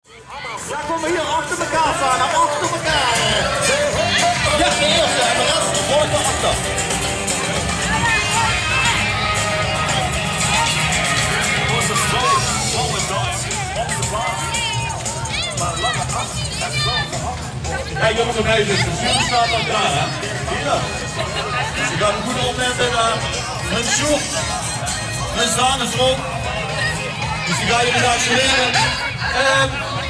Ja, kom maar hier achter elkaar staan, achter elkaar. Ja, de eerste en de rest wordt erachter. Hey jongens en meisjes, de jury staat al klaar, hè? Hier. Ze gaan goed opletten naar hun short. Hun staan is erop. Dus die gaan jullie daar leren.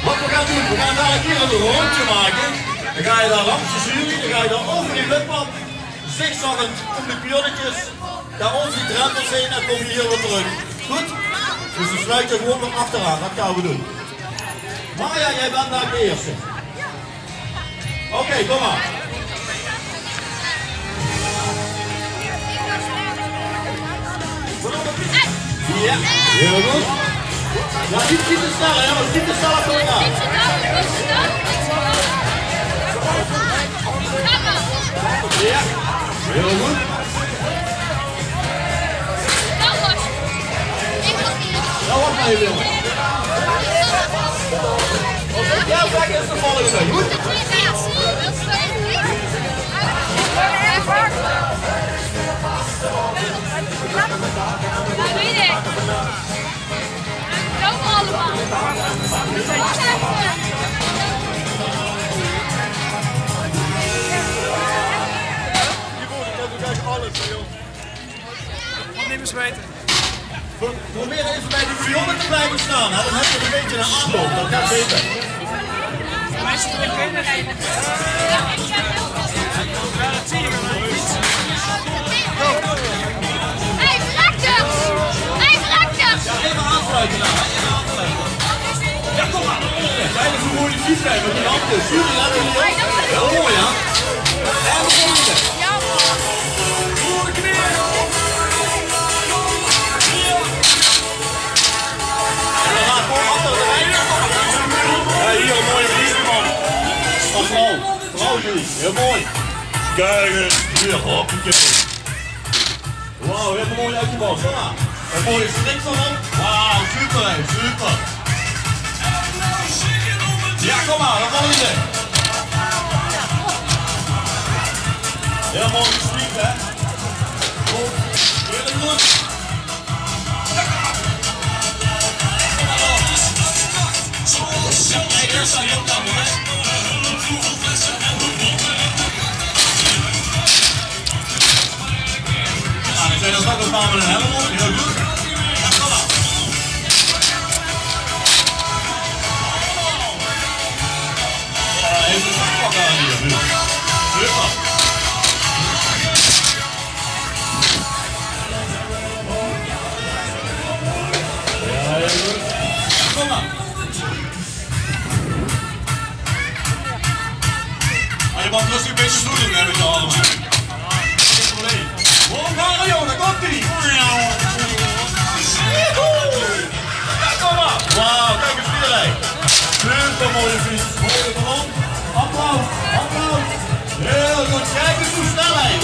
Wat we gaan doen, we gaan daar een keer een rondje maken. Dan ga je daar langs de jury, dan ga je daar over die wipwand, zigzaggend om de pionnetjes, daar onze die drempels heen en kom je hier weer terug. Goed? Dus dan sluit je gewoon nog achteraan, dat gaan we doen. Marja, jij bent daar de eerste. Oké, kom maar. Ja, heel goed. Ja, niet te snel, hè, want niet te snel achter elkaar. Ja, heel goed. Nou, wat maar even, jongen. Ja, kijk eens de volgende. Goed. Niet besmeten. Probeer even bij die pionnen te blijven staan, hè? Dan heb je een beetje een aanloop, dat gaat beter. Meisjes beginnen. Ja, dat zie je wel. Hey, Brakters! Hey, Brakters! Ja, even aansluiten nou, even aansluiten. Ja, kom maar. Kijk eens hoe mooi die fiets rijdt met die handen. Jury, laten we die ook. Heel mooi, hè? En de volgende. Ja, man. Voor de knieën. En dan gaat gewoon achter de rij. Ja, hier een mooie verlies, man. Van vrouw. Vrouw, jullie. Heel mooi. Kijk eens. Hier, hoppakee. Wauw, je hebt een mooie uitgebouwd. Kom maar. Een mooie strik van hem. Wauw, super, hè. Super. Ja, kom maar, dan vallen we in. Heel mooi gespeeld, hè? Goed, heel goed. Ja, kijk, eerst aan jouw kant, hè? Nou, dan zijn er ook een paar met een helm op, heel goed. Ja, kom maar. Even een zakpak aan hier, nu. Super. Ja, heel goed. Ja, kom maar. Maar je mag rustig een beetje stoelen met je allemaal. Geen probleem. Wow, Mario, daar komt hij. Ja, kom maar. Wauw, kijk eens vierlei. Super mooie fiets. Mooie ballon. Applaus, applaus. Heel goed, kijk eens hoe snel hij.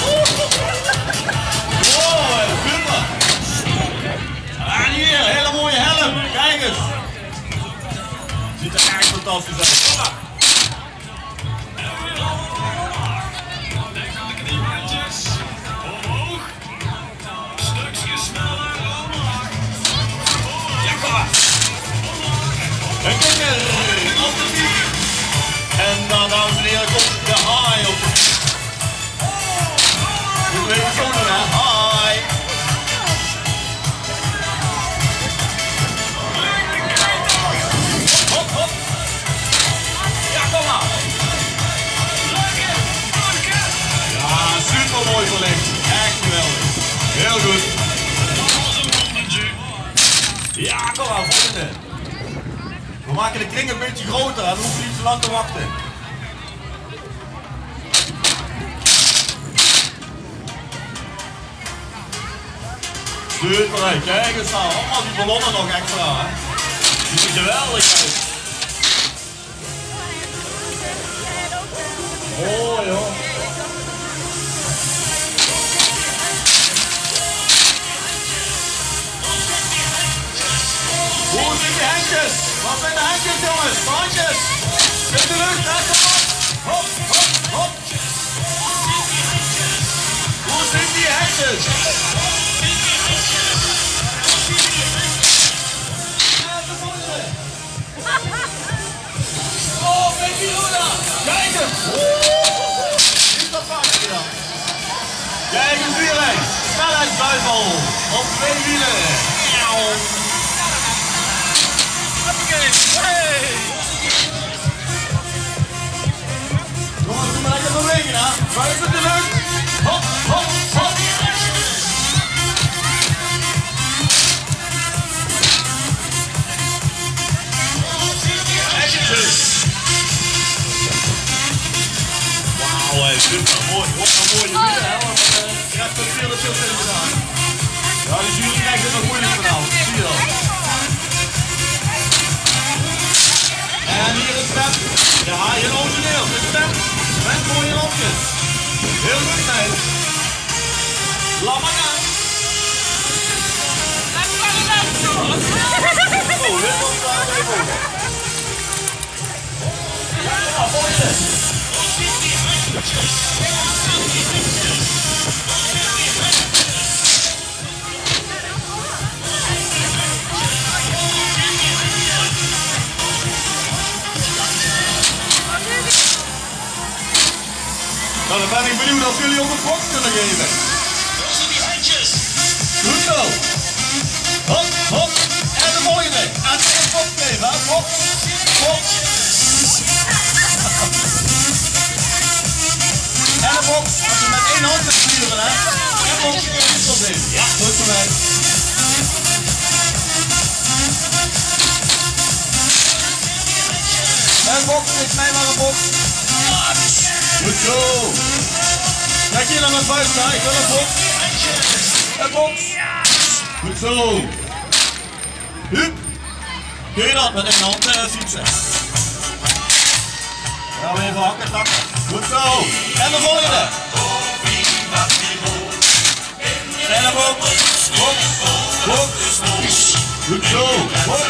Wow, super. En hier, hele mooie helm. Kijk eens. Ziet er echt fantastisch uit. Kom maar. Een kikker op de fiets. En dan, dames en heren, komt de haai op de fiets. Moet je even zo doen, hè? Haai. Hop, hop. Ja, kom maar. Ja, super mooi verlicht. Echt geweldig. Heel goed. Ja, kom maar, volgende. We maken de kring een beetje groter, dan hoef je niet zo lang te wachten. Super, hè. Kijk eens nou, allemaal die ballonnen nog extra, hè. Die zien geweldig uit. Mooi hoor. Goed. die handjes? Wat zijn de handjes, jongens? De handjes. In de lucht, hè? Kom op. Hop, hop, hop. Hoe zijn die handjes? Oh, baby Luna. Kijk hem. Niet dat vaak gedaan. Kijk eens weer. Snelheidsduivel. Op 2 wielen. Jongens, doe maar lekker bewegen, hè. Vuist in de lucht. Hop, hop, hop. Wauw, dit is wel mooi. Wat een mooie wielen, hè. Je hebt er veel in gedaan. Ja, de jury krijgt het nog moeilijk vanavond. Zie je dat? En hier is Pep. Ja, hier origineel. Dit is Pep. Met mooie lampjes. Heel goed, meid. Laat maar gaan. Oh, dit komt daar even over. Ja, mooie. Nou, dan ben ik benieuwd of jullie ook een box kunnen geven. Goed zo. Hop, hop. En de volgende. En een box geven, hè. Box, box. En een box. Als je met 1 hand kunt sturen, hè. En box. Tot in. Ja, goed voor mij. En box, geef mij maar een box. Goed zo. Kijk hier naar mijn vuist, hè. Ik wil een box. Een box. Goed zo. Hup. Kun je dat met 1 hand fietsen? Gaan we even hakken, takken. Goed zo. En de volgende. En een box. Box. Box. Goed zo. Box.